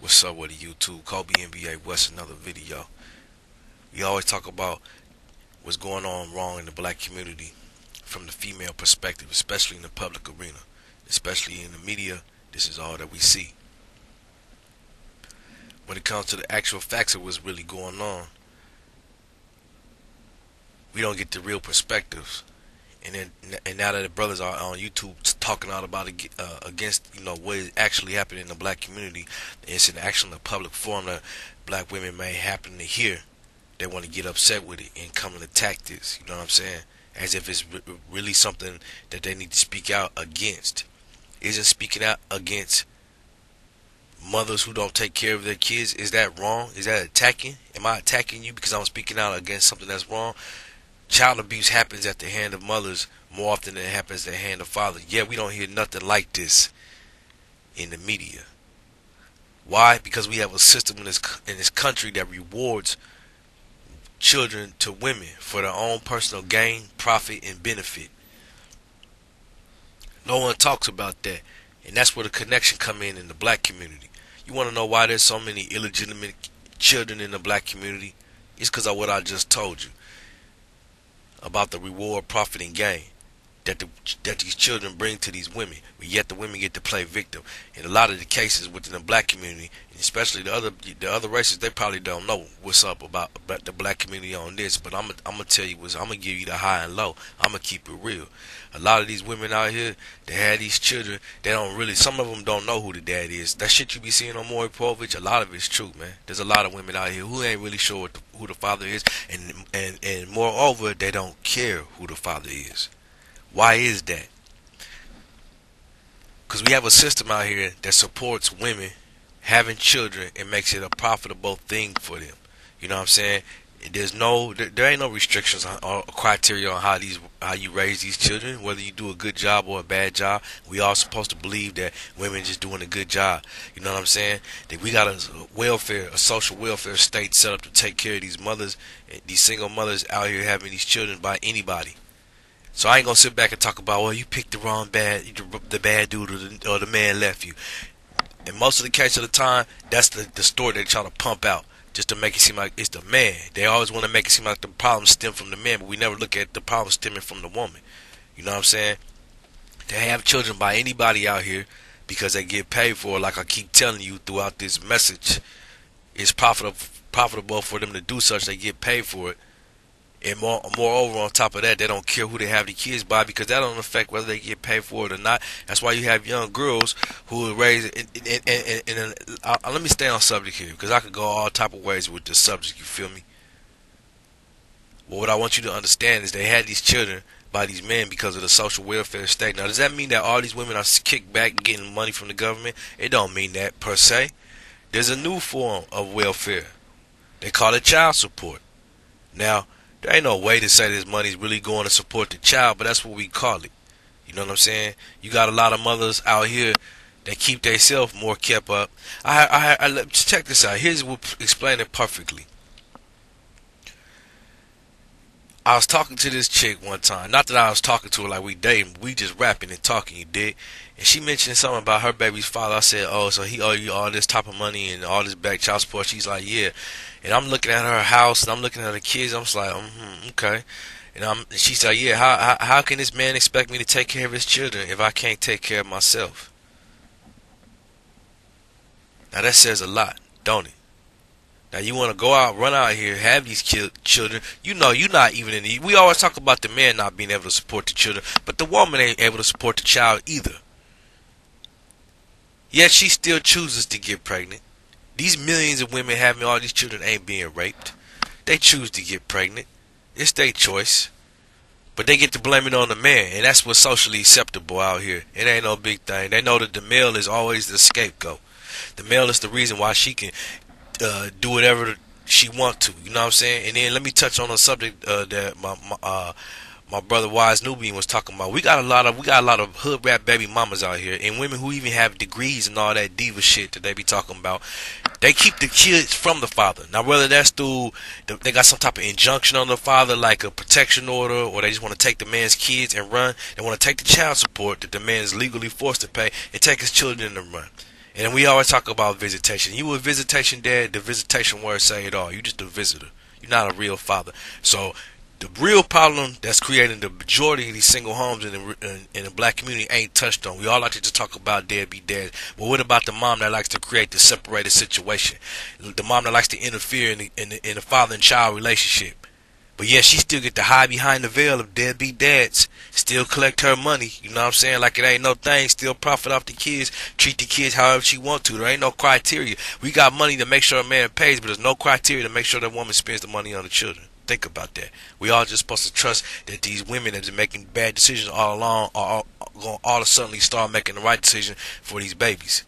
What's up with the YouTube? Kobe NBA West, another video. We always talk about what's going on wrong in the black community from the female perspective, especially in the public arena, especially in the media. This is all that we see. When it comes to the actual facts of what's really going on, we don't get the real perspectives. And now that the brothers are on YouTube talking out about against what is actually happening in the black community, it's an actual public forum that black women may happen to hear. They want to get upset with it and come and attack this. You know what I'm saying? As if it's really something that they need to speak out against. Isn't speaking out against mothers who don't take care of their kids, is that wrong? Is that attacking? Am I attacking you because I'm speaking out against something that's wrong? Child abuse happens at the hand of mothers more often than it happens at the hand of fathers. Yeah, we don't hear nothing like this in the media. Why? Because we have a system in this country that rewards children to women for their own personal gain, profit, and benefit. No one talks about that, and that's where the connection come in the black community. You want to know why there's so many illegitimate children in the black community? It's because of what I just told you about the reward, profit, and gain that these children bring to these women, but yet the women get to play victim. In a lot of the cases within the black community, and especially the other races, they probably don't know what's up about the black community on this. But I'm gonna tell you I'm gonna give you the high and low. I'm gonna keep it real. A lot of these women out here that had these children, they don't really. Some of them don't know who the dad is. That shit you be seeing on Maury Povich, a lot of it's true, man. There's a lot of women out here who ain't really sure who the father is, and moreover, they don't care who the father is. Why is that? Because we have a system out here that supports women having children and makes it a profitable thing for them. You know what I'm saying? There ain't no restrictions or criteria on how you raise these children, whether you do a good job or a bad job. We all supposed to believe that women just doing a good job. You know what I'm saying? That we got a social welfare state set up to take care of these mothers, these single mothers out here having these children by anybody. So I ain't gonna sit back and talk about, well, you picked the wrong the bad dude or the man left you. And most of the case of the time, that's the story they try to pump out just to make it seem like it's the man. They always want to make it seem like the problem stem from the man, but we never look at the problem stemming from the woman. You know what I'm saying? They have children by anybody out here because they get paid for it. Like I keep telling you throughout this message, it's profitable for them to do such. They get paid for it. And moreover, on top of that, they don't care who they have the kids by, because that don't affect whether they get paid for it or not. That's why you have young girls who are raised. Let me stay on subject here, because I could go all type of ways with this subject. You feel me? Well, what I want you to understand is they had these children by these men because of the social welfare state. Now, does that mean that all these women are kicked back getting money from the government? It don't mean that per se. There's a new form of welfare. They call it child support. Now, there ain't no way to say this money's really going to support the child, but that's what we call it. You know what I'm saying? You got a lot of mothers out here that keep themselves more kept up. Check this out. Here's what explain it perfectly. I was talking to this chick one time. Not that I was talking to her like we dating. We just rapping and talking, you dig? And she mentioned something about her baby's father. I said, oh, so he owe you all this type of money and all this back child support. She's like, yeah. And I'm looking at her house and I'm looking at her kids. I'm just like, okay. And she said, yeah, how can this man expect me to take care of his children if I can't take care of myself? Now that says a lot, don't it? Now you want to go out, run out here, have these children. You know you're not even in the. We always talk about the man not being able to support the children, but the woman ain't able to support the child either. Yet she still chooses to get pregnant. These millions of women having all these children ain't being raped. They choose to get pregnant. It's their choice. But they get to blame it on the man, and that's what's socially acceptable out here. It ain't no big thing. They know that the male is always the scapegoat. The male is the reason why she can do whatever she want to. You know what I'm saying? And then let me touch on a subject that my brother Wise Nubian was talking about. We got a lot of hood rap baby mamas out here, and women who even have degrees and all that diva shit that they be talking about. They keep the kids from the father. Now, whether that's through they got some type of injunction on the father, like a protection order, or they just want to take the man's kids and run. They want to take the child support that the man is legally forced to pay and take his children and run. And we always talk about visitation. You a visitation dad, the visitation word say it all. You just a visitor. You're not a real father. So the real problem that's creating the majority of these single homes in the black community ain't touched on. We all like to just talk about deadbeat dads. But what about the mom that likes to create the separated situation? The mom that likes to interfere in the father and child relationship. But yeah, she still get to hide behind the veil of deadbeat dads. Still collect her money. You know what I'm saying? Like it ain't no thing. Still profit off the kids. Treat the kids however she want to. There ain't no criteria. We got money to make sure a man pays, but there's no criteria to make sure that woman spends the money on the children. Think about that. We all just supposed to trust that these women that are making bad decisions all along are going to all of a sudden start making the right decision for these babies.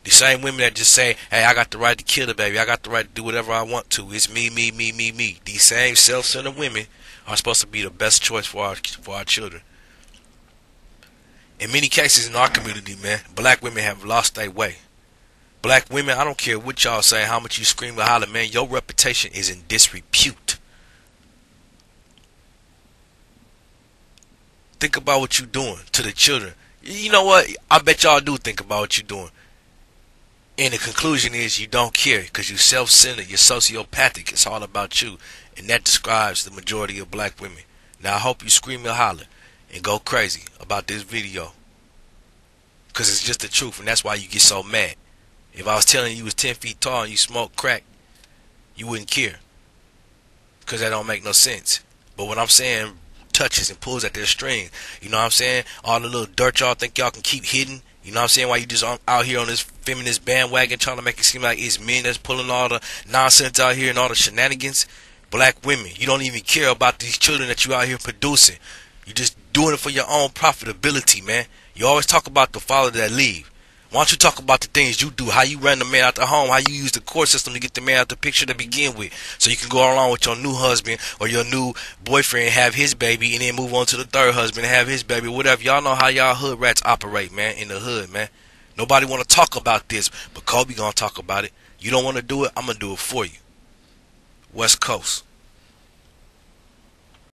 The same women that just say, hey, I got the right to kill the baby. I got the right to do whatever I want to. It's me, me, me, me, me. These same self-centered women are supposed to be the best choice for our children. In many cases in our community, man, black women have lost their way. Black women, I don't care what y'all say, how much you scream or holler, man, your reputation is in disrepute. Think about what you're doing to the children. You know what? I bet y'all do think about what you're doing. And the conclusion is you don't care because you're self-centered, you're sociopathic. It's all about you. And that describes the majority of black women. Now I hope you scream and holler and go crazy about this video. Because it's just the truth, and that's why you get so mad. If I was telling you was 10 feet tall and you smoke crack, you wouldn't care. Because that don't make no sense. But when I'm saying touches and pulls at their string, you know what I'm saying? All the little dirt y'all think y'all can keep hidden. You know what I'm saying? Why you just out here on this feminist bandwagon trying to make it seem like it's men that's pulling all the nonsense out here and all the shenanigans? Black women, you don't even care about these children that you out here producing. You just doing it for your own profitability, man. You always talk about the father that leave. Why don't you talk about the things you do, how you run the man out the home, how you use the court system to get the man out the picture to begin with, so you can go along with your new husband or your new boyfriend, have his baby, and then move on to the third husband and have his baby, whatever. Y'all know how y'all hood rats operate, man, in the hood, man. Nobody want to talk about this, but Kobe gonna talk about it. You don't want to do it, I'm gonna do it for you. West Coast.